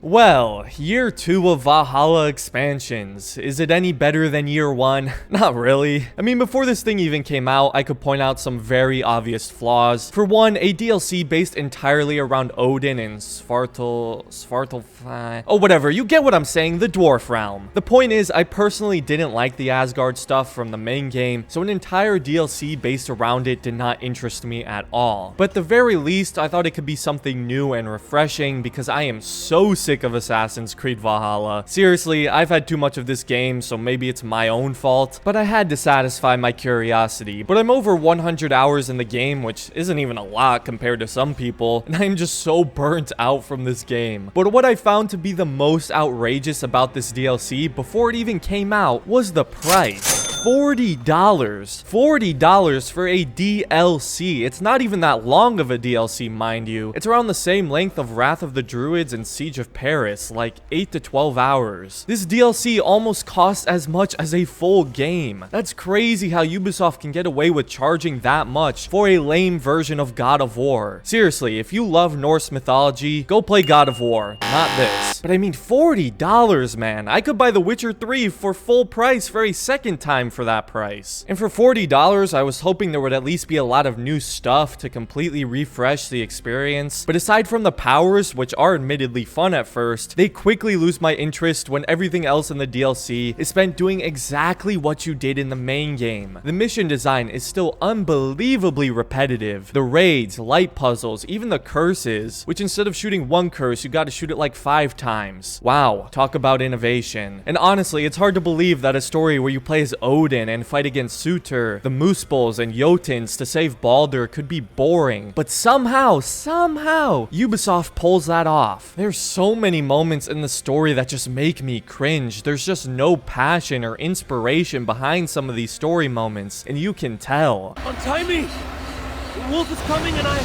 Well, year 2 of Valhalla expansions. Is it any better than year 1? Not really. I mean, before this thing even came out, I could point out some very obvious flaws. For one, a DLC based entirely around Odin and oh, whatever, you get what I'm saying, the Dwarf Realm. The point is, I personally didn't like the Asgard stuff from the main game, so an entire DLC based around it did not interest me at all. But at the very least, I thought it could be something new and refreshing because I am so sick of Assassin's Creed Valhalla. Seriously, I've had too much of this game, so maybe it's my own fault, but I had to satisfy my curiosity. But I'm over 100 hours in the game, which isn't even a lot compared to some people, and I'm just so burnt out from this game. But what I found to be the most outrageous about this DLC before it even came out was the price. $40. $40 for a DLC. It's not even that long of a DLC, mind you. It's around the same length of Wrath of the Druids and Siege of Paris, like 8 to 12 hours. This DLC almost costs as much as a full game. That's crazy how Ubisoft can get away with charging that much for a lame version of God of War. Seriously, if you love Norse mythology, go play God of War, not this. But I mean, $40, man. I could buy The Witcher 3 for full price for a second time for that price. And for $40, I was hoping there would at least be a lot of new stuff to completely refresh the experience. But aside from the powers, which are admittedly fun at first, they quickly lose my interest when everything else in the DLC is spent doing exactly what you did in the main game. The mission design is still unbelievably repetitive. The raids, light puzzles, even the curses, which instead of shooting one curse, you gotta shoot it like 5 times. Wow, talk about innovation. And honestly, it's hard to believe that a story where you play as Odin and fight against Surtur, the Moose Bulls, and Jotuns to save Baldur could be boring. But somehow, Ubisoft pulls that off. There's so many moments in the story that just make me cringe. There's just no passion or inspiration behind some of these story moments, and you can tell. Untie me! The wolf is coming and I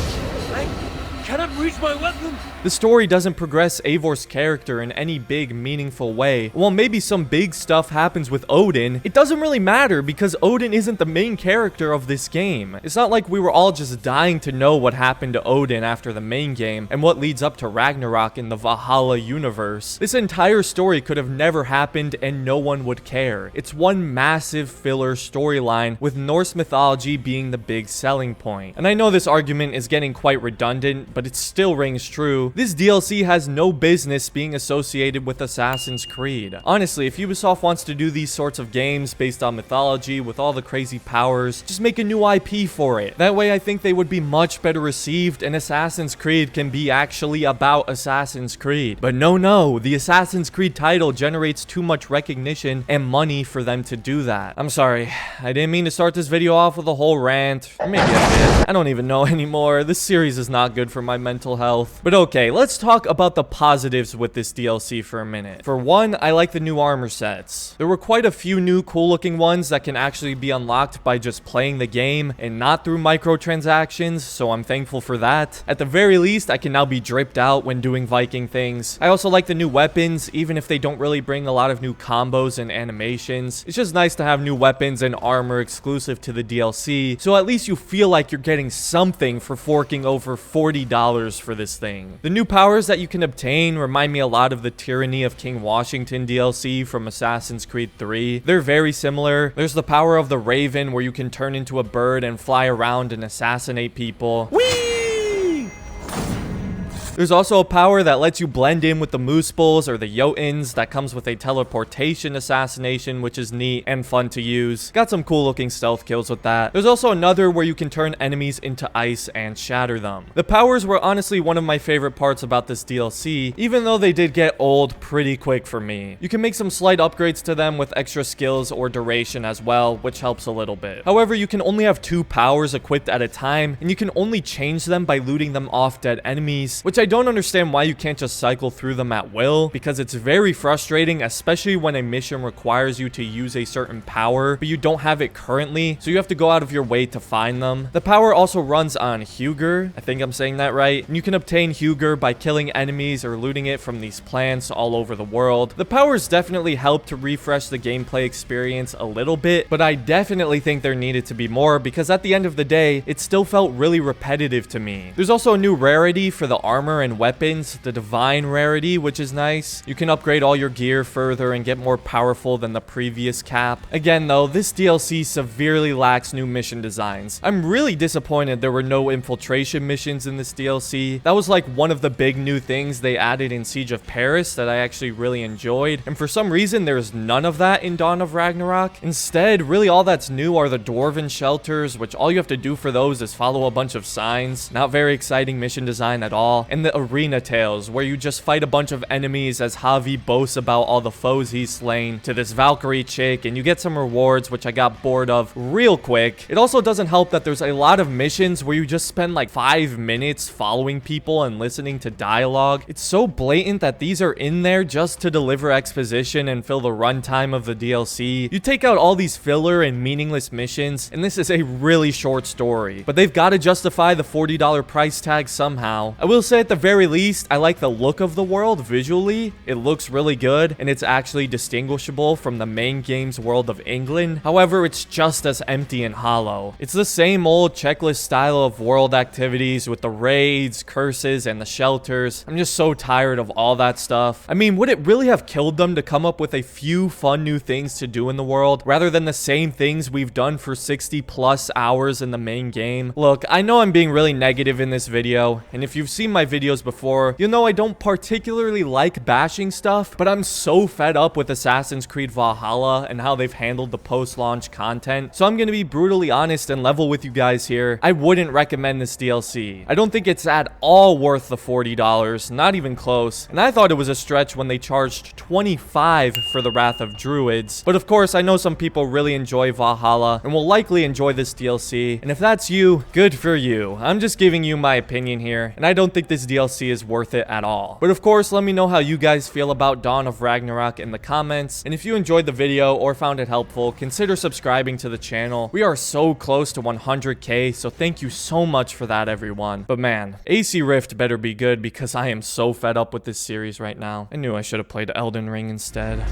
cannot reach my weapon! The story doesn't progress Eivor's character in any big, meaningful way. While maybe some big stuff happens with Odin, it doesn't really matter because Odin isn't the main character of this game. It's not like we were all just dying to know what happened to Odin after the main game and what leads up to Ragnarok in the Valhalla universe. This entire story could have never happened and no one would care. It's one massive filler storyline with Norse mythology being the big selling point. And I know this argument is getting quite redundant, but it still rings true. This DLC has no business being associated with Assassin's Creed. Honestly, if Ubisoft wants to do these sorts of games based on mythology with all the crazy powers, just make a new IP for it. That way I think they would be much better received and Assassin's Creed can be actually about Assassin's Creed. But no, the Assassin's Creed title generates too much recognition and money for them to do that. I'm sorry, I didn't mean to start this video off with a whole rant. Or maybe I did. I don't even know anymore. This series is not good for my mental health. But okay, let's talk about the positives with this DLC for a minute. For one, I like the new armor sets. There were quite a few new cool looking ones that can actually be unlocked by just playing the game and not through microtransactions, so I'm thankful for that. At the very least, I can now be dripped out when doing Viking things. I also like the new weapons, even if they don't really bring a lot of new combos and animations. It's just nice to have new weapons and armor exclusive to the DLC, so at least you feel like you're getting something for forking over $40 for this thing. The new powers that you can obtain remind me a lot of the Tyranny of King Washington DLC from Assassin's Creed 3. They're very similar. There's the power of the Raven where you can turn into a bird and fly around and assassinate people. Whee! There's also a power that lets you blend in with the Moose Bulls or the Jotuns that comes with a teleportation assassination, which is neat and fun to use. Got some cool looking stealth kills with that. There's also another where you can turn enemies into ice and shatter them. The powers were honestly one of my favorite parts about this DLC, even though they did get old pretty quick for me. You can make some slight upgrades to them with extra skills or duration as well, which helps a little bit. However, you can only have 2 powers equipped at a time, and you can only change them by looting them off dead enemies, which I don't understand why you can't just cycle through them at will, because it's very frustrating, especially when a mission requires you to use a certain power, but you don't have it currently, so you have to go out of your way to find them. The power also runs on Hugr, I think I'm saying that right, and you can obtain Hugr by killing enemies or looting it from these plants all over the world. The powers definitely help to refresh the gameplay experience a little bit, but I definitely think there needed to be more, because at the end of the day, it still felt really repetitive to me. There's also a new rarity for the armor armor and weapons, the divine rarity, which is nice. You can upgrade all your gear further and get more powerful than the previous cap. Again though, this DLC severely lacks new mission designs. I'm really disappointed there were no infiltration missions in this DLC. That was like one of the big new things they added in Siege of Paris that I actually really enjoyed, and for some reason there's none of that in Dawn of Ragnarok. Instead, really all that's new are the dwarven shelters, which all you have to do for those is follow a bunch of signs. Not very exciting mission design at all. And the arena tales, where you just fight a bunch of enemies as Javi boasts about all the foes he's slain to this Valkyrie chick, and you get some rewards, which I got bored of real quick. It also doesn't help that there's a lot of missions where you just spend like 5 minutes following people and listening to dialogue. It's so blatant that these are in there just to deliver exposition and fill the runtime of the DLC. You take out all these filler and meaningless missions, and this is a really short story. But they've got to justify the $40 price tag somehow. I will say at the very least, I like the look of the world visually. It looks really good, and it's actually distinguishable from the main game's world of England. However, it's just as empty and hollow. It's the same old checklist style of world activities with the raids, curses, and the shelters. I'm just so tired of all that stuff. I mean, would it really have killed them to come up with a few fun new things to do in the world, rather than the same things we've done for 60 plus hours in the main game? Look, I know I'm being really negative in this video, and if you've seen my videos before, you'll know I don't particularly like bashing stuff, but I'm so fed up with Assassin's Creed Valhalla and how they've handled the post-launch content, so I'm gonna be brutally honest and level with you guys here. I wouldn't recommend this DLC. I don't think it's at all worth the $40, not even close, and I thought it was a stretch when they charged $25 for the Wrath of Druids. But of course, I know some people really enjoy Valhalla and will likely enjoy this DLC, and if that's you, good for you. I'm just giving you my opinion here, and I don't think this DLC is worth it at all. But of course, let me know how you guys feel about Dawn of Ragnarok in the comments, and if you enjoyed the video or found it helpful, consider subscribing to the channel. We are so close to 100k, so thank you so much for that, everyone. But man, AC Rift better be good, because I am so fed up with this series right now. I knew I should have played Elden Ring instead.